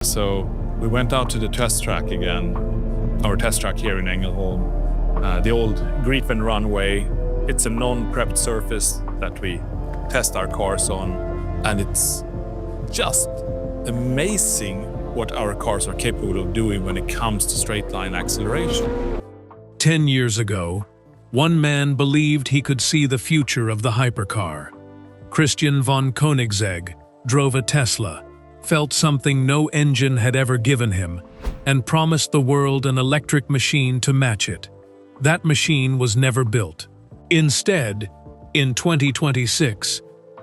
So we went out to the test track again, our test track here in Ängelholm, the old Gripen runway. It's a non-prepped surface that we test our cars on, and it's just amazing what our cars are capable of doing when it comes to straight line acceleration. 10 years ago, one man believed he could see the future of the hypercar. Christian von Koenigsegg drove a Tesla, felt something no engine had ever given him, and promised the world an electric machine to match it. That machine was never built. Instead, in 2026,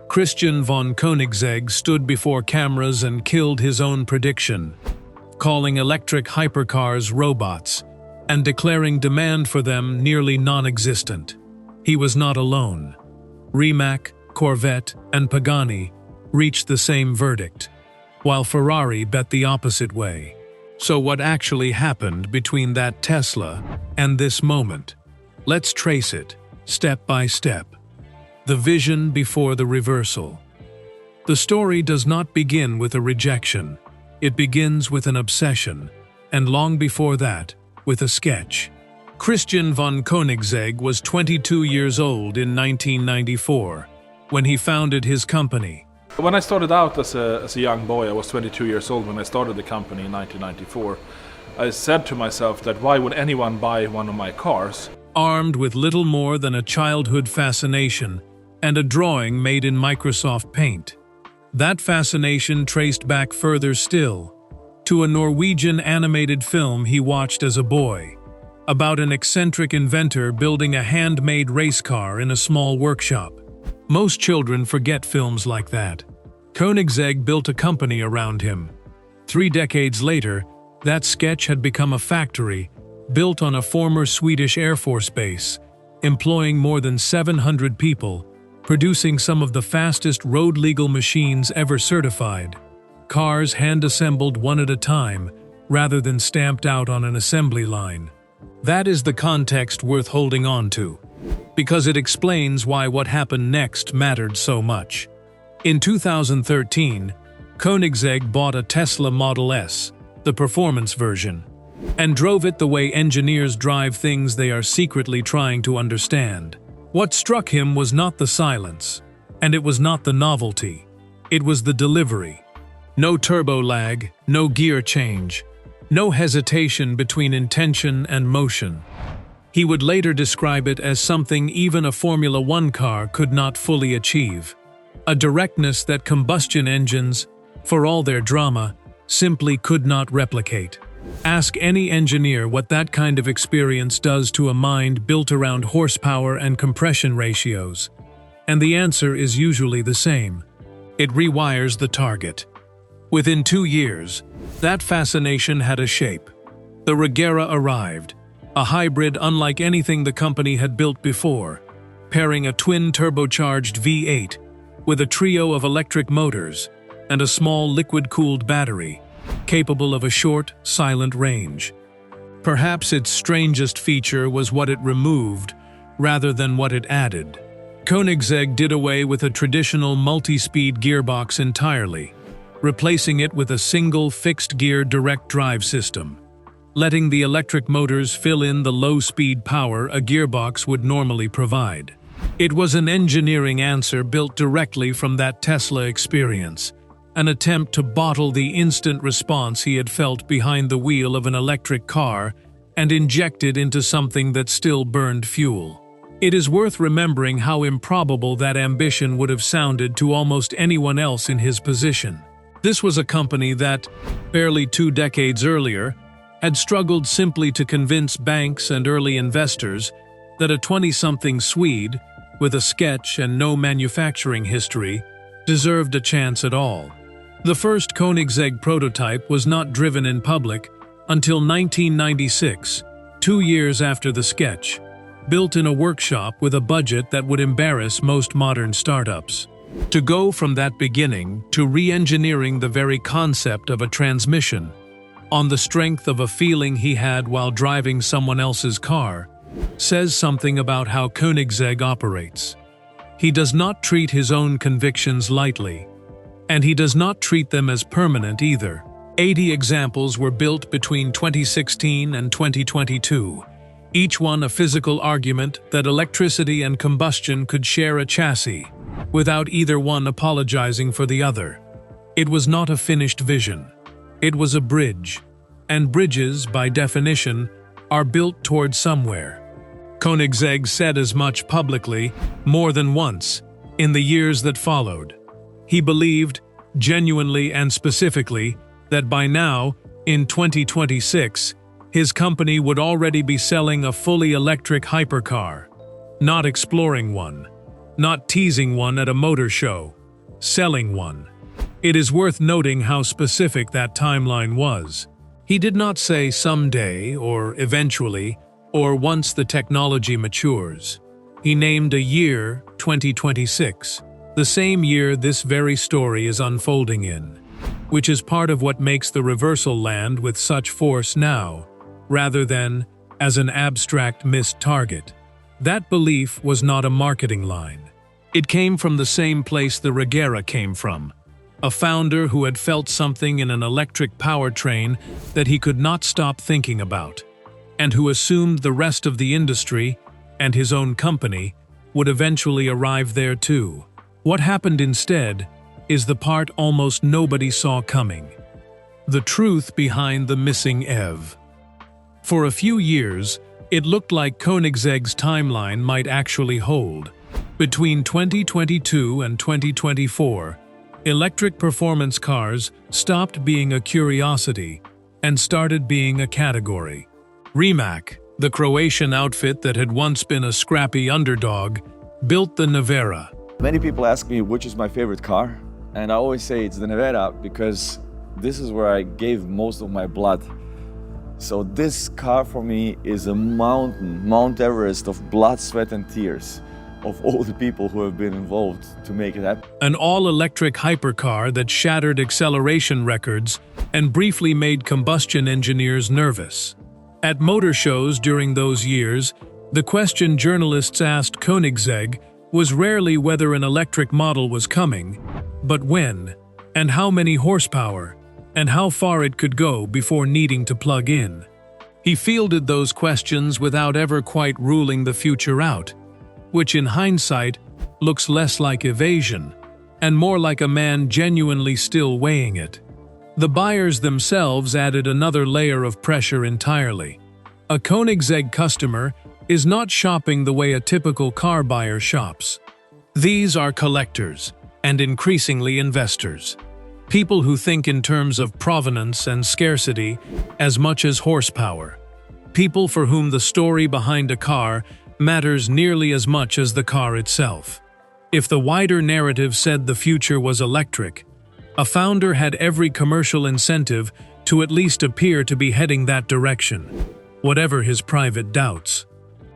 Christian von Koenigsegg stood before cameras and killed his own prediction, calling electric hypercars robots and declaring demand for them nearly non-existent. He was not alone. Rimac, Corvette, and Pagani reached the same verdict, while Ferrari bet the opposite way. So what actually happened between that Tesla and this moment? Let's trace it, step by step. The vision before the reversal. The story does not begin with a rejection. It begins with an obsession, and long before that, with a sketch. Christian von Koenigsegg was 22 years old in 1994 when he founded his company. When I started out as a young boy, I was 22 years old when I started the company in 1994. I said to myself that why would anyone buy one of my cars? Armed with little more than a childhood fascination and a drawing made in Microsoft Paint. That fascination traced back further still, to a Norwegian animated film he watched as a boy, about an eccentric inventor building a handmade race car in a small workshop. Most children forget films like that. Koenigsegg built a company around him. 3 decades later, that sketch had become a factory built on a former Swedish Air Force base, employing more than 700 people, producing some of the fastest road-legal machines ever certified. Cars hand-assembled one at a time, rather than stamped out on an assembly line. That is the context worth holding on to, because it explains why what happened next mattered so much. In 2013, Koenigsegg bought a Tesla Model S, the performance version, and drove it the way engineers drive things they are secretly trying to understand. What struck him was not the silence, and it was not the novelty. It was the delivery. No turbo lag, no gear change, no hesitation between intention and motion. He would later describe it as something even a Formula One car could not fully achieve. A directness that combustion engines, for all their drama, simply could not replicate. Ask any engineer what that kind of experience does to a mind built around horsepower and compression ratios, and the answer is usually the same. It rewires the target. Within 2 years, that fascination had a shape. The Regera arrived, a hybrid unlike anything the company had built before, pairing a twin-turbocharged V8 with a trio of electric motors and a small liquid-cooled battery, capable of a short, silent range. Perhaps its strangest feature was what it removed, rather than what it added. Koenigsegg did away with a traditional multi-speed gearbox entirely, replacing it with a single fixed-gear direct drive system, letting the electric motors fill in the low-speed power a gearbox would normally provide. It was an engineering answer built directly from that Tesla experience, an attempt to bottle the instant response he had felt behind the wheel of an electric car and inject it into something that still burned fuel. It is worth remembering how improbable that ambition would have sounded to almost anyone else in his position. This was a company that, barely 2 decades earlier, had struggled simply to convince banks and early investors that a 20-something Swede, with a sketch and no manufacturing history, deserved a chance at all. The first Koenigsegg prototype was not driven in public until 1996, 2 years after the sketch, built in a workshop with a budget that would embarrass most modern startups. To go from that beginning to re-engineering the very concept of a transmission, on the strength of a feeling he had while driving someone else's car, says something about how Koenigsegg operates. He does not treat his own convictions lightly, and he does not treat them as permanent either. 80 examples were built between 2016 and 2022, each one a physical argument that electricity and combustion could share a chassis, without either one apologizing for the other. It was not a finished vision. It was a bridge, and bridges, by definition, are built towards somewhere. Koenigsegg said as much publicly, more than once, in the years that followed. He believed, genuinely and specifically, that by now, in 2026, his company would already be selling a fully electric hypercar, not exploring one, not teasing one at a motor show, selling one. It is worth noting how specific that timeline was. He did not say someday or eventually or once the technology matures. He named a year, 2026, the same year this very story is unfolding in, which is part of what makes the reversal land with such force now, rather than as an abstract missed target. That belief was not a marketing line. It came from the same place the Regera came from, a founder who had felt something in an electric powertrain that he could not stop thinking about, and who assumed the rest of the industry, and his own company, would eventually arrive there too. What happened instead is the part almost nobody saw coming. The truth behind the missing EV. For a few years, it looked like Koenigsegg's timeline might actually hold. Between 2022 and 2024, electric performance cars stopped being a curiosity and started being a category. Rimac, the Croatian outfit that had once been a scrappy underdog, built the Nevera. Many people ask me which is my favorite car, and I always say it's the Nevera because this is where I gave most of my blood. So this car for me is a mountain, Mount Everest of blood, sweat and tears of all the people who have been involved to make it happen. An all-electric hypercar that shattered acceleration records and briefly made combustion engineers nervous. At motor shows during those years, the question journalists asked Koenigsegg was rarely whether an electric model was coming, but when, and how many horsepower, and how far it could go before needing to plug in. He fielded those questions without ever quite ruling the future out, which in hindsight looks less like evasion, and more like a man genuinely still weighing it. The buyers themselves added another layer of pressure entirely. A Koenigsegg customer is not shopping the way a typical car buyer shops. These are collectors, and increasingly investors. People who think in terms of provenance and scarcity as much as horsepower. People for whom the story behind a car matters nearly as much as the car itself. If the wider narrative said the future was electric, a founder had every commercial incentive to at least appear to be heading that direction, whatever his private doubts.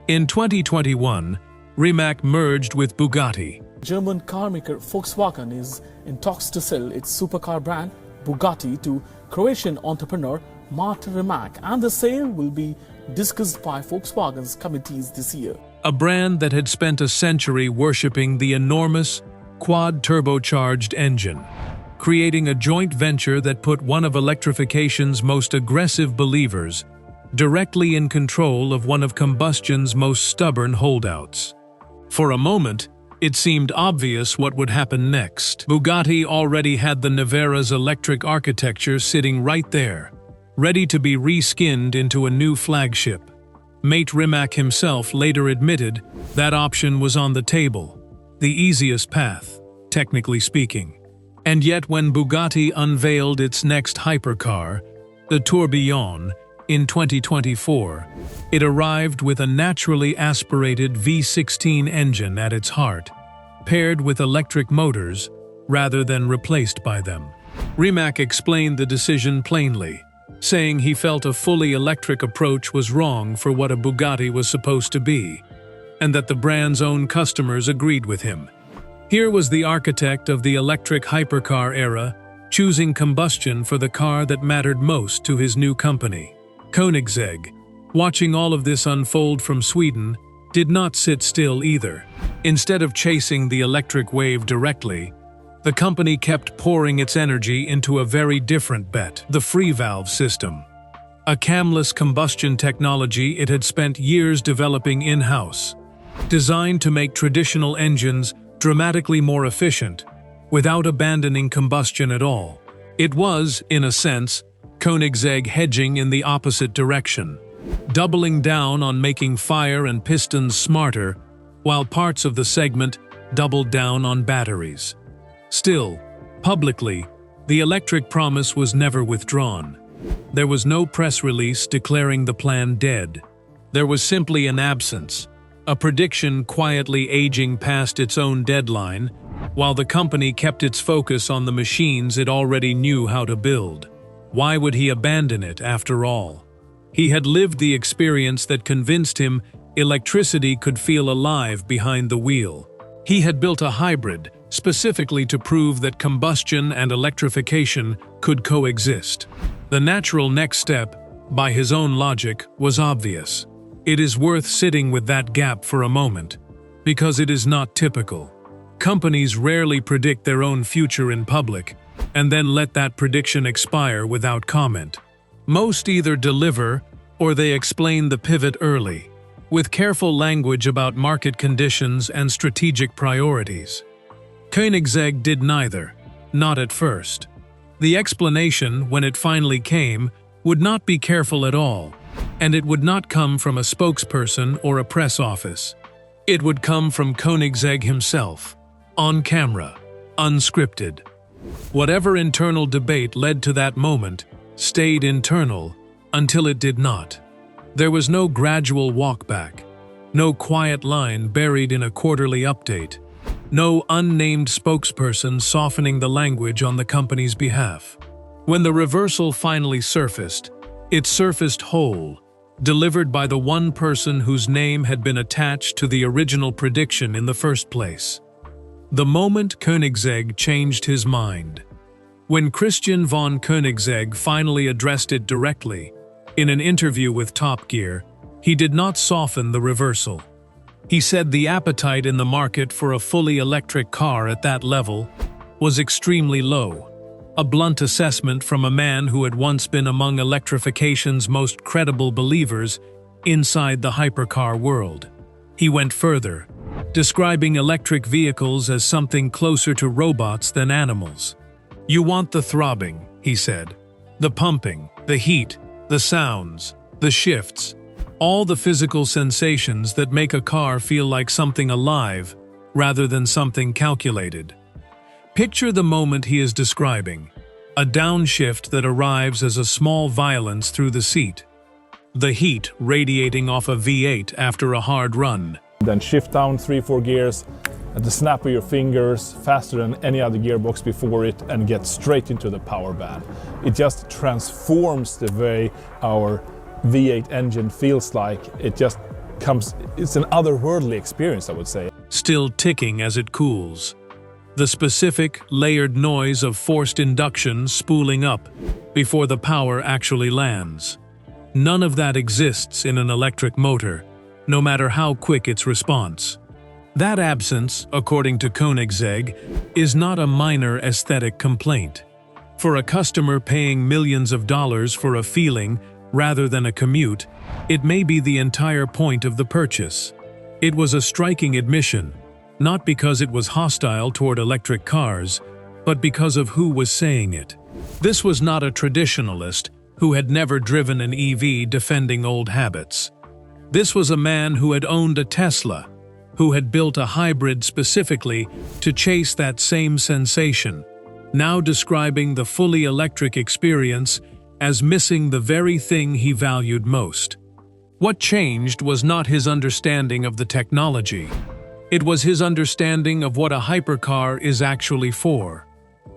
In 2021, Rimac merged with Bugatti. German carmaker Volkswagen is in talks to sell its supercar brand Bugatti to Croatian entrepreneur Martin Rimac, and the sale will be discussed by Volkswagen's committees this year. A brand that had spent a century worshipping the enormous, quad-turbocharged engine, creating a joint venture that put one of electrification's most aggressive believers directly in control of one of combustion's most stubborn holdouts. For a moment, it seemed obvious what would happen next. Bugatti already had the Nevera's electric architecture sitting right there, ready to be reskinned into a new flagship. Mate Rimac himself later admitted that option was on the table, the easiest path, technically speaking. And yet when Bugatti unveiled its next hypercar, the Tourbillon, in 2024, it arrived with a naturally aspirated V16 engine at its heart, paired with electric motors rather than replaced by them. Rimac explained the decision plainly, saying he felt a fully electric approach was wrong for what a Bugatti was supposed to be, and that the brand's own customers agreed with him. Here was the architect of the electric hypercar era choosing combustion for the car that mattered most to his new company. Koenigsegg, watching all of this unfold from Sweden, did not sit still either. Instead of chasing the electric wave directly, the company kept pouring its energy into a very different bet, the free valve system. A camless combustion technology it had spent years developing in-house, designed to make traditional engines dramatically more efficient, without abandoning combustion at all. It was, in a sense, Koenigsegg hedging in the opposite direction, doubling down on making fire and pistons smarter, while parts of the segment doubled down on batteries. Still, publicly, the electric promise was never withdrawn. There was no press release declaring the plan dead. There was simply an absence, a prediction quietly aging past its own deadline, while the company kept its focus on the machines it already knew how to build. Why would he abandon it, after all? He had lived the experience that convinced him electricity could feel alive behind the wheel. He had built a hybrid, specifically to prove that combustion and electrification could coexist. The natural next step, by his own logic, was obvious. It is worth sitting with that gap for a moment, because it is not typical. Companies rarely predict their own future in public, and then let that prediction expire without comment. Most either deliver, or they explain the pivot early, with careful language about market conditions and strategic priorities. Koenigsegg did neither, not at first. The explanation, when it finally came, would not be careful at all, and it would not come from a spokesperson or a press office. It would come from Koenigsegg himself, on camera, unscripted. Whatever internal debate led to that moment stayed internal until it did not. There was no gradual walkback, no quiet line buried in a quarterly update, no unnamed spokesperson softening the language on the company's behalf. When the reversal finally surfaced, it surfaced whole, delivered by the one person whose name had been attached to the original prediction in the first place. The moment Koenigsegg changed his mind. When Christian von Koenigsegg finally addressed it directly, in an interview with Top Gear, he did not soften the reversal. He said the appetite in the market for a fully electric car at that level was extremely low, a blunt assessment from a man who had once been among electrification's most credible believers inside the hypercar world. He went further, describing electric vehicles as something closer to robots than animals. "You want the throbbing," he said, "the pumping, the heat, the sounds, the shifts, all the physical sensations that make a car feel like something alive rather than something calculated." Picture the moment he is describing, a downshift that arrives as a small violence through the seat, the heat radiating off a V8 after a hard run. Then shift down 3-4 gears at the snap of your fingers, faster than any other gearbox before it, and get straight into the power band. It just transforms the way our V8 engine feels like. It's an otherworldly experience, I would say. Still ticking as it cools. The specific, layered noise of forced induction spooling up before the power actually lands. None of that exists in an electric motor, no matter how quick its response. That absence, according to Koenigsegg, is not a minor aesthetic complaint. For a customer paying millions of dollars for a feeling rather than a commute, it may be the entire point of the purchase. It was a striking admission, not because it was hostile toward electric cars, but because of who was saying it. This was not a traditionalist who had never driven an EV defending old habits. This was a man who had owned a Tesla, who had built a hybrid specifically to chase that same sensation, now describing the fully electric experience as missing the very thing he valued most. What changed was not his understanding of the technology. It was his understanding of what a hypercar is actually for.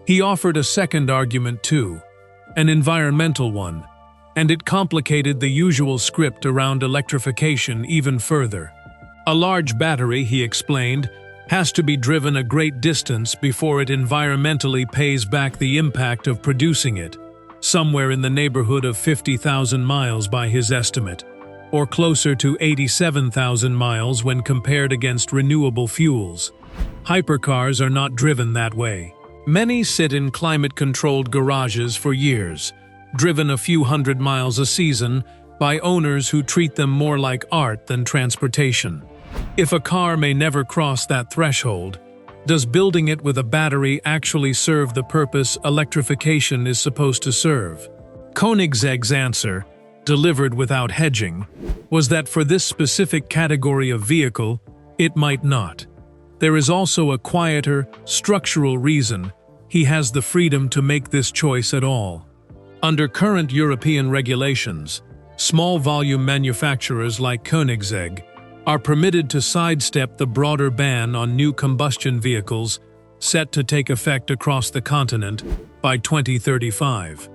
He offered a second argument too, an environmental one, and it complicated the usual script around electrification even further. A large battery, he explained, has to be driven a great distance before it environmentally pays back the impact of producing it, somewhere in the neighborhood of 50,000 miles by his estimate, or closer to 87,000 miles when compared against renewable fuels. Hypercars are not driven that way. Many sit in climate-controlled garages for years, driven a few hundred miles a season by owners who treat them more like art than transportation. If a car may never cross that threshold, does building it with a battery actually serve the purpose electrification is supposed to serve? Koenigsegg's answer, delivered without hedging, was that for this specific category of vehicle, it might not. There is also a quieter, structural reason he has the freedom to make this choice at all. Under current European regulations, small-volume manufacturers like Koenigsegg are permitted to sidestep the broader ban on new combustion vehicles set to take effect across the continent by 2035.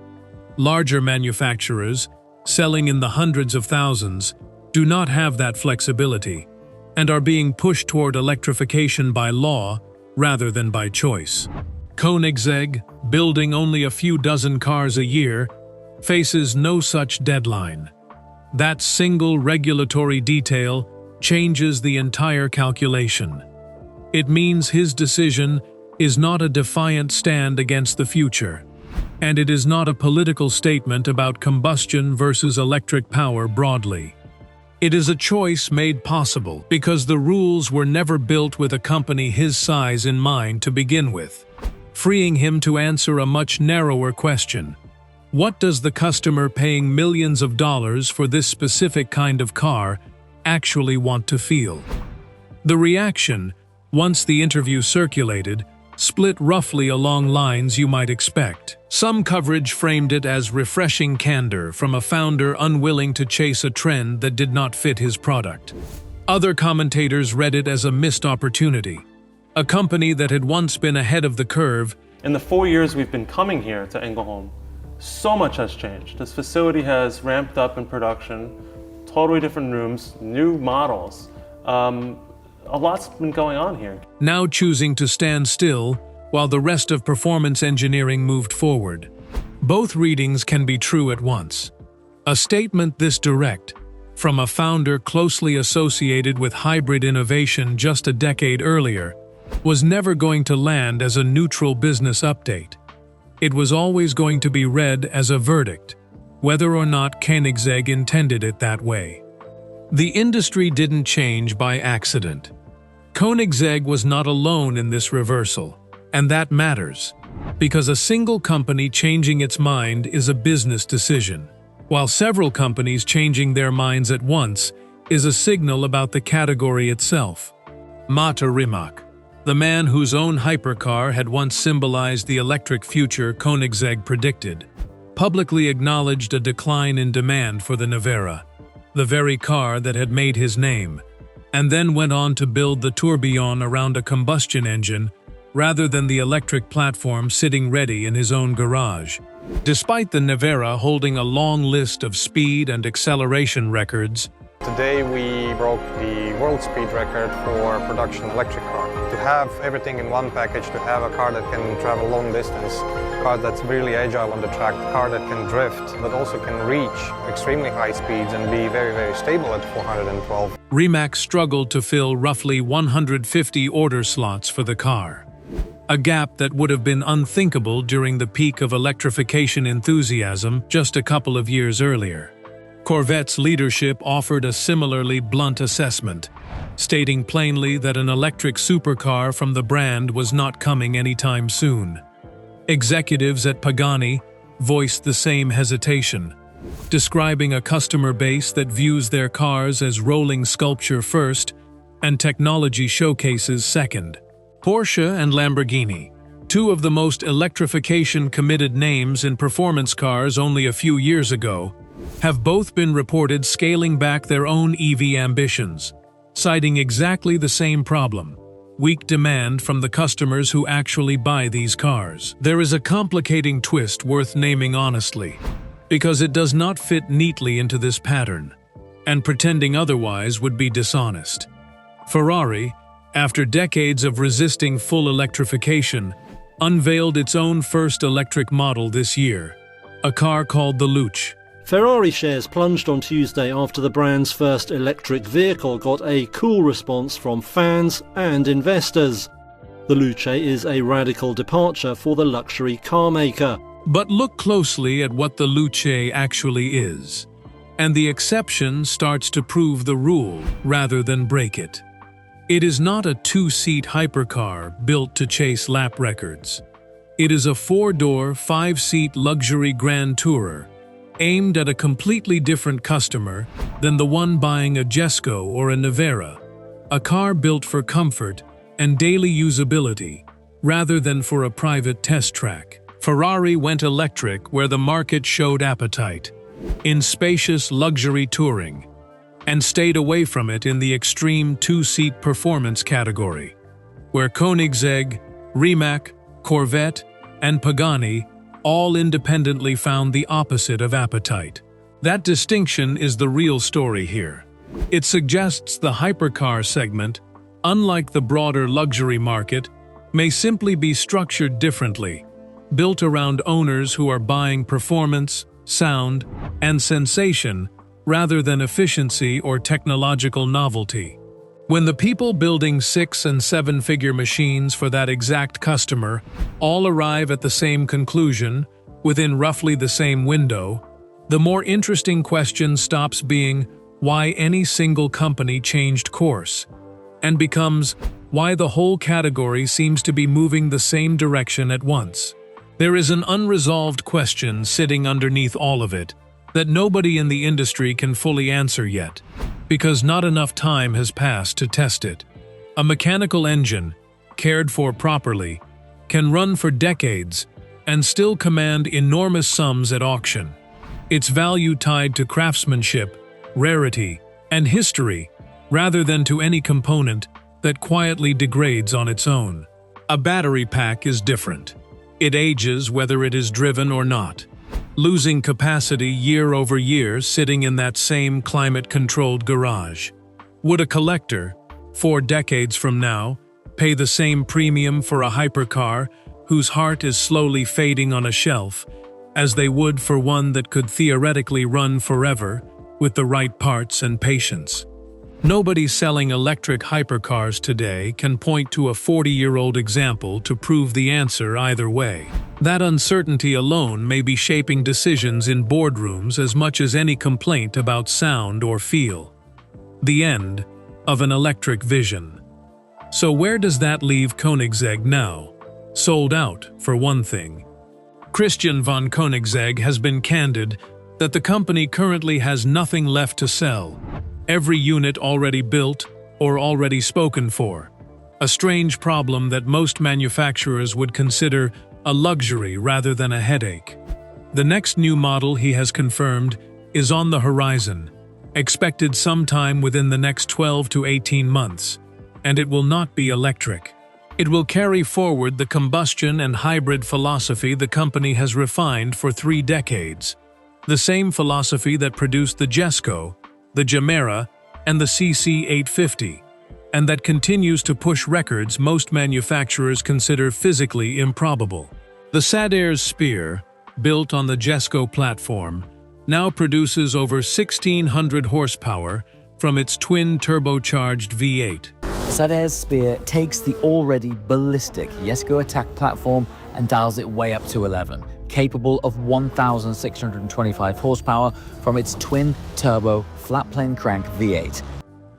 Larger manufacturers, selling in the hundreds of thousands, do not have that flexibility and are being pushed toward electrification by law rather than by choice. Koenigsegg, building only a few dozen cars a year, faces no such deadline. That single regulatory detail changes the entire calculation. It means his decision is not a defiant stand against the future, and it is not a political statement about combustion versus electric power broadly. It is a choice made possible because the rules were never built with a company his size in mind to begin with, freeing him to answer a much narrower question. What does the customer paying millions of dollars for this specific kind of car actually want to feel? The reaction, once the interview circulated, split roughly along lines you might expect. Some coverage framed it as refreshing candor from a founder unwilling to chase a trend that did not fit his product. Other commentators read it as a missed opportunity. A company that had once been ahead of the curve. In the 4 years we've been coming here to Ängelholm, so much has changed. This facility has ramped up in production, totally different rooms, new models. A lot's been going on here. Now choosing to stand still while the rest of performance engineering moved forward. Both readings can be true at once. A statement this direct, from a founder closely associated with hybrid innovation just a decade earlier, was never going to land as a neutral business update. It was always going to be read as a verdict, whether or not Koenigsegg intended it that way. The industry didn't change by accident. Koenigsegg was not alone in this reversal, and that matters, because a single company changing its mind is a business decision, while several companies changing their minds at once is a signal about the category itself. Rimac, the man whose own hypercar had once symbolized the electric future Koenigsegg predicted, publicly acknowledged a decline in demand for the Nevera, the very car that had made his name, and then went on to build the tourbillon around a combustion engine rather than the electric platform sitting ready in his own garage. Despite the Nevera holding a long list of speed and acceleration records, today we broke the world speed record for production electric car. To have everything in one package, to have a car that can travel long distance, a car that's really agile on the track, a car that can drift, but also can reach extremely high speeds and be very, very stable at 412. Rimac struggled to fill roughly 150 order slots for the car, a gap that would have been unthinkable during the peak of electrification enthusiasm just a couple of years earlier. Corvette's leadership offered a similarly blunt assessment, stating plainly that an electric supercar from the brand was not coming anytime soon. Executives at Pagani voiced the same hesitation, describing a customer base that views their cars as rolling sculpture first and technology showcases second. Porsche and Lamborghini, two of the most electrification-committed names in performance cars only a few years ago, have both been reported scaling back their own EV ambitions, citing exactly the same problem: weak demand from the customers who actually buy these cars. There is a complicating twist worth naming honestly, because it does not fit neatly into this pattern, and pretending otherwise would be dishonest. Ferrari, after decades of resisting full electrification, unveiled its own first electric model this year, a car called the Luce. Ferrari shares plunged on Tuesday after the brand's first electric vehicle got a cool response from fans and investors. The Luce is a radical departure for the luxury car maker. But look closely at what the Luce actually is, and the exception starts to prove the rule rather than break it. It is not a two-seat hypercar built to chase lap records. It is a four-door, five-seat luxury grand tourer, aimed at a completely different customer than the one buying a Jesko or a Nevera, a car built for comfort and daily usability, rather than for a private test track. Ferrari went electric where the market showed appetite, in spacious luxury touring, and stayed away from it in the extreme two-seat performance category, where Koenigsegg, Rimac, Corvette, and Pagani all independently found the opposite of appetite. That distinction is the real story here. It suggests the hypercar segment, unlike the broader luxury market, may simply be structured differently, built around owners who are buying performance, sound, and sensation rather than efficiency or technological novelty. When the people building 6- and 7-figure machines for that exact customer all arrive at the same conclusion, within roughly the same window, the more interesting question stops being why any single company changed course, and becomes why the whole category seems to be moving the same direction at once. There is an unresolved question sitting underneath all of it that nobody in the industry can fully answer yet, because not enough time has passed to test it. A mechanical engine, cared for properly, can run for decades and still command enormous sums at auction. Its value tied to craftsmanship, rarity, and history, rather than to any component that quietly degrades on its own. A battery pack is different. It ages whether it is driven or not, losing capacity year over year sitting in that same climate-controlled garage. Would a collector, 4 decades from now, pay the same premium for a hypercar whose heart is slowly fading on a shelf, as they would for one that could theoretically run forever with the right parts and patience? Nobody selling electric hypercars today can point to a 40-year-old example to prove the answer either way. That uncertainty alone may be shaping decisions in boardrooms as much as any complaint about sound or feel. The end of an electric vision. So where does that leave Koenigsegg now? Sold out, for one thing. Christian von Koenigsegg has been candid that the company currently has nothing left to sell. Every unit already built or already spoken for. A strange problem that most manufacturers would consider a luxury rather than a headache. The next new model, he has confirmed, is on the horizon, expected sometime within the next 12 to 18 months, and it will not be electric. It will carry forward the combustion and hybrid philosophy the company has refined for 3 decades. The same philosophy that produced the Jesko, the Gemera, and the CC850, and that continues to push records most manufacturers consider physically improbable. The Sadair's Spear, built on the Jesko platform, now produces over 1,600 horsepower from its twin-turbocharged V8. Sadair's Spear takes the already ballistic Jesko attack platform and dials it way up to 11, capable of 1,625 horsepower from its twin-turbo flat-plane crank V8.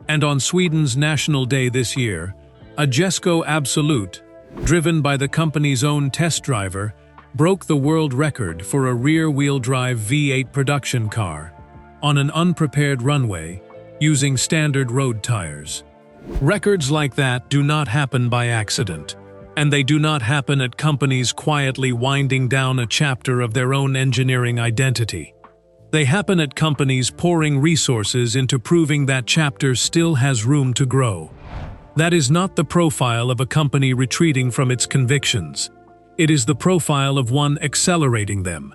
And on Sweden's National Day this year, a Jesko Absolute, driven by the company's own test driver, broke the world record for a rear-wheel drive V8 production car on an unprepared runway using standard road tires. Records like that do not happen by accident, and they do not happen at companies quietly winding down a chapter of their own engineering identity. They happen at companies pouring resources into proving that chapter still has room to grow. That is not the profile of a company retreating from its convictions. It is the profile of one accelerating them.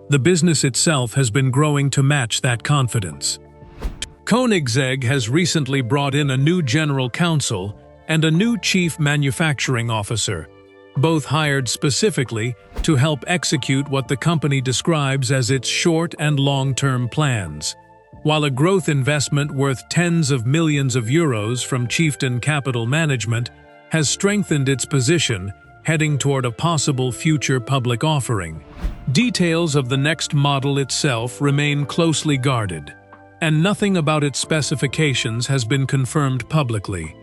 The business itself has been growing to match that confidence. Koenigsegg has recently brought in a new general counsel and a new chief manufacturing officer, both hired specifically to help execute what the company describes as its short- and long-term plans. While a growth investment worth tens of millions of euros from Chieftain Capital Management has strengthened its position, heading toward a possible future public offering. Details of the next model itself remain closely guarded, and nothing about its specifications has been confirmed publicly.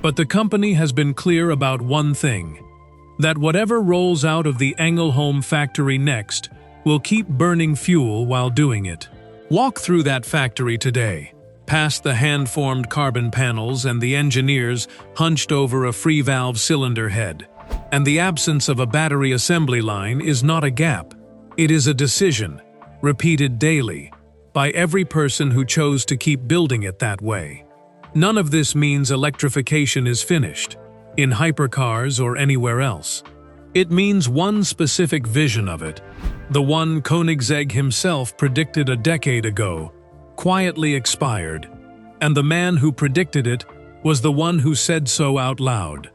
But the company has been clear about one thing: that whatever rolls out of the Ängelholm factory next will keep burning fuel while doing it. Walk through that factory today, past the hand-formed carbon panels and the engineers hunched over a free-valve cylinder head. And the absence of a battery assembly line is not a gap. It is a decision, repeated daily, by every person who chose to keep building it that way. None of this means electrification is finished, in hypercars or anywhere else. It means one specific vision of it, the one Koenigsegg himself predicted a decade ago, quietly expired, and the man who predicted it was the one who said so out loud.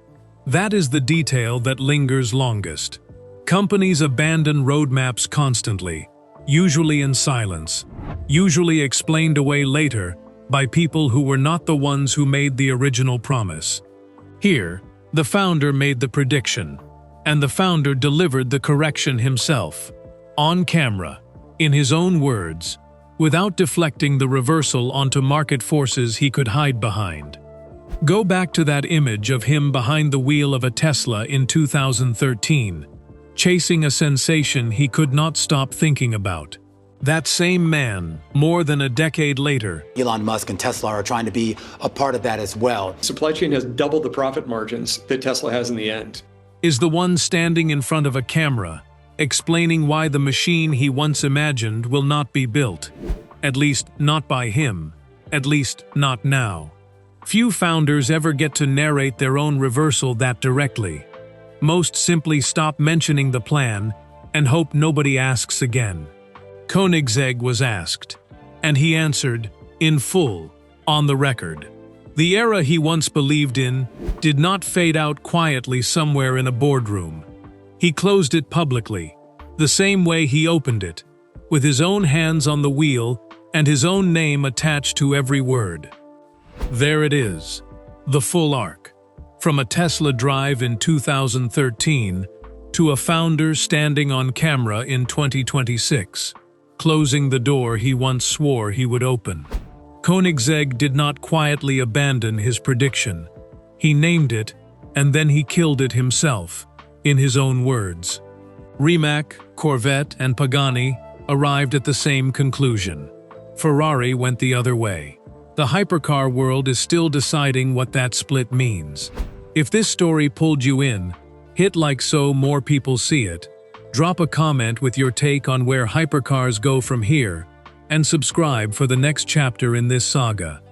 That is the detail that lingers longest. Companies abandon roadmaps constantly, usually in silence, usually explained away later by people who were not the ones who made the original promise. Here, the founder made the prediction, and the founder delivered the correction himself, on camera, in his own words, without deflecting the reversal onto market forces he could hide behind. Go back to that image of him behind the wheel of a Tesla in 2013, chasing a sensation he could not stop thinking about. That same man, more than a decade later, Elon Musk and Tesla are trying to be a part of that as well. Supply chain has doubled the profit margins that Tesla has in the end. is the one standing in front of a camera, explaining why the machine he once imagined will not be built. At least not by him. At least not now. Few founders ever get to narrate their own reversal that directly. Most simply stop mentioning the plan and hope nobody asks again. Koenigsegg was asked, and he answered, in full, on the record. The era he once believed in did not fade out quietly somewhere in a boardroom. He closed it publicly, the same way he opened it, with his own hands on the wheel and his own name attached to every word. There it is, the full arc. From a Tesla drive in 2013 to a founder standing on camera in 2026, closing the door he once swore he would open. Koenigsegg did not quietly abandon his prediction. He named it, and then he killed it himself, in his own words. Rimac, Corvette, and Pagani arrived at the same conclusion. Ferrari went the other way. The hypercar world is still deciding what that split means. If this story pulled you in, hit like so more people see it. Drop a comment with your take on where hypercars go from here, and subscribe for the next chapter in this saga.